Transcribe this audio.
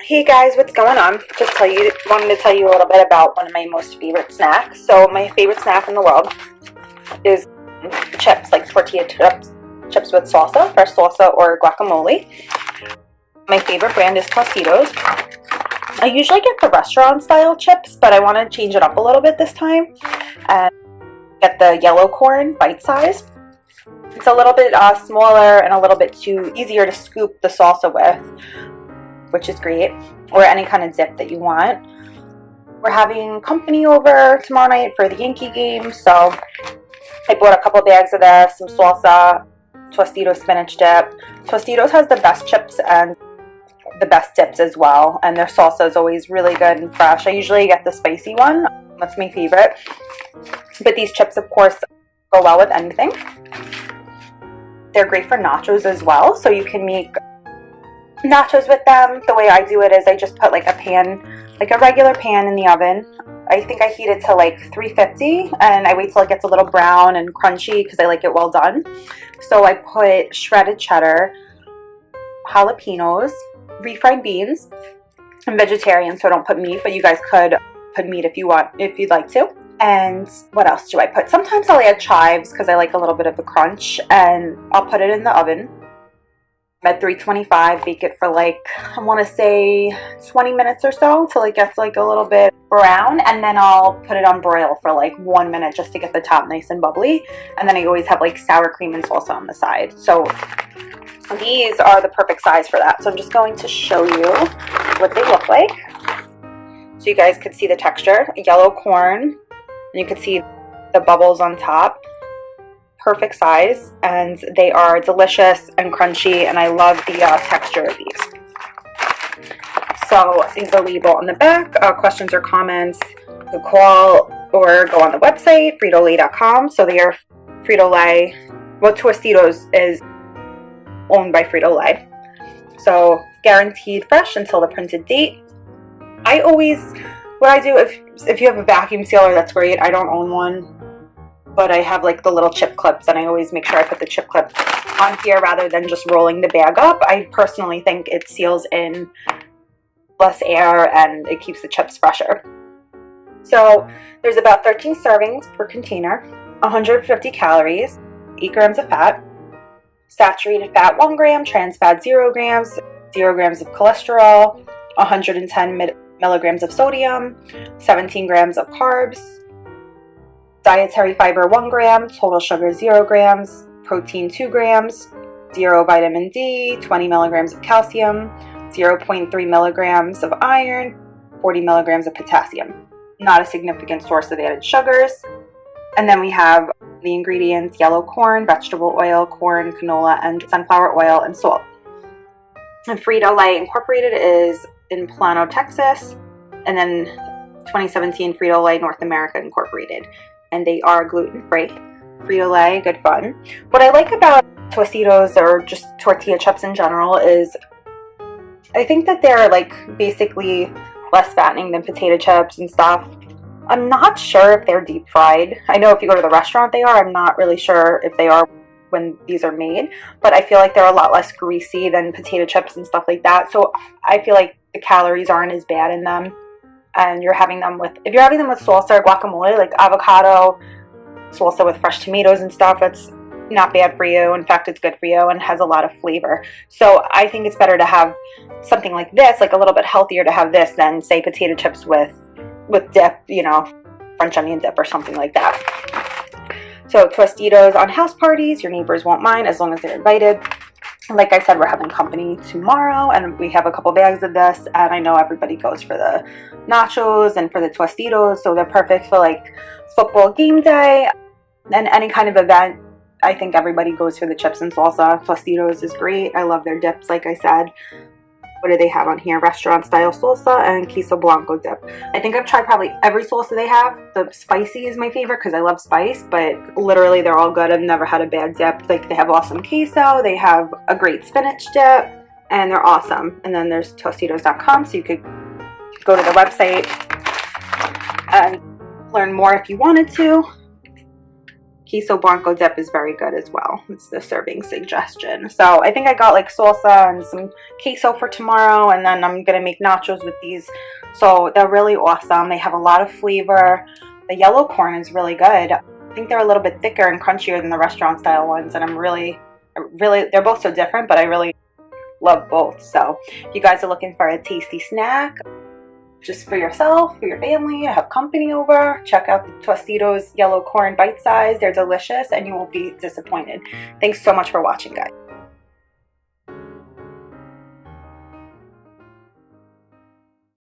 Hey guys, what's going on? Wanted to tell you a little bit about one of my most favorite snacks. So my favorite snack in the world is chips, like tortilla chips with salsa, fresh salsa or guacamole. My favorite brand is Tostitos. I usually get the restaurant style chips, but I want to change it up a little bit this time and get the yellow corn bite size. It's a little bit smaller and a little bit easier to scoop the salsa with, which is great, or any kind of dip that you want. We're having company over tomorrow night for the Yankee game, so I bought a couple bags of this, some salsa, Tostitos spinach dip. Tostitos has the best chips and the best dips as well, and their salsa is always really good and fresh. I usually get the spicy one, that's my favorite, but these chips of course go well with anything. They're great for nachos as well, so you can make nachos with them. The way I do it is I just put like a regular pan in the oven. I think I heat it to like 350 and I wait till it gets a little brown and crunchy because I like it well done. So I put shredded cheddar, jalapenos, refried beans. I'm vegetarian, so I don't put meat, but you guys could put meat if you'd like to. And what else do I put? Sometimes I'll add chives because I like a little bit of the crunch, and I'll put it in the oven at 325, bake it for like, I want to say 20 minutes or so till it gets like a little bit brown, and then I'll put it on broil for like 1 minute just to get the top nice and bubbly. And then I always have like sour cream and salsa on the side. So these are the perfect size for that. So I'm just going to show you what they look like so you guys could see the texture. Yellow corn, and you can see the bubbles on top. Perfect size, and they are delicious and crunchy, and I love the texture of these. So is the label on the back. Questions or comments, you call or go on the website fritolay.com. So they are Frito-Lay. Well, Tostitos is owned by Frito-Lay, so guaranteed fresh until the printed date. What I do, if you have a vacuum sealer, that's great. I don't own one, but I have like the little chip clips, and I always make sure I put the chip clip on here rather than just rolling the bag up. I personally think it seals in less air and it keeps the chips fresher. So there's about 13 servings per container, 150 calories, 8 grams of fat, saturated fat 1 gram, trans fat 0 grams, 0 grams of cholesterol, 110 milligrams of sodium, 17 grams of carbs, dietary fiber 1 gram, total sugar 0 grams, protein 2 grams, 0 vitamin D, 20 milligrams of calcium, 0.3 milligrams of iron, 40 milligrams of potassium. Not a significant source of added sugars. And then we have the ingredients: yellow corn, vegetable oil, corn, canola, and sunflower oil, and salt. And Frito-Lay Incorporated is in Plano, Texas, and then 2017 Frito-Lay North America Incorporated, and they are gluten-free. Frito-Lay, good fun. What I like about Tostitos, or just tortilla chips in general, is I think that they're like basically less fattening than potato chips and stuff. I'm not sure if they're deep fried. I know if you go to the restaurant they are. I'm not really sure if they are when these are made, but I feel like they're a lot less greasy than potato chips and stuff like that. So I feel like the calories aren't as bad in them. And if you're having them with salsa or guacamole, like avocado salsa with fresh tomatoes and stuff, it's not bad for you. In fact, it's good for you and has a lot of flavor. So I think it's better to have something like this, like a little bit healthier to have this than say potato chips with dip, French onion dip or something like that. So Tostitos on house parties, your neighbors won't mind as long as they're invited. Like I said, we're having company tomorrow, and we have a couple bags of this, and I know everybody goes for the nachos and for the Tostitos, so they're perfect for like football game day and any kind of event. I think everybody goes for the chips and salsa. Tostitos is great. I love their dips, like I said. What do they have on here? Restaurant style salsa and queso blanco dip. I think I've tried probably every salsa they have. The spicy is my favorite because I love spice, but literally they're all good. I've never had a bad dip. Like, they have awesome queso, they have a great spinach dip, and they're awesome. And then there's Tostitos.com, so you could go to the website and learn more if you wanted to. queso blanco dip is very good as well. It's the serving suggestion. So I think I got like salsa and some queso for tomorrow, and then I'm gonna make nachos with these. So they're really awesome. They have a lot of flavor. The yellow corn is really good. I think they're a little bit thicker and crunchier than the restaurant style ones, and I'm really, they're both so different, but I really love both. So if you guys are looking for a tasty snack just for yourself, for your family, to have company over, check out the Tostitos yellow corn bite size. They're delicious and you won't be disappointed. Thanks so much for watching, guys.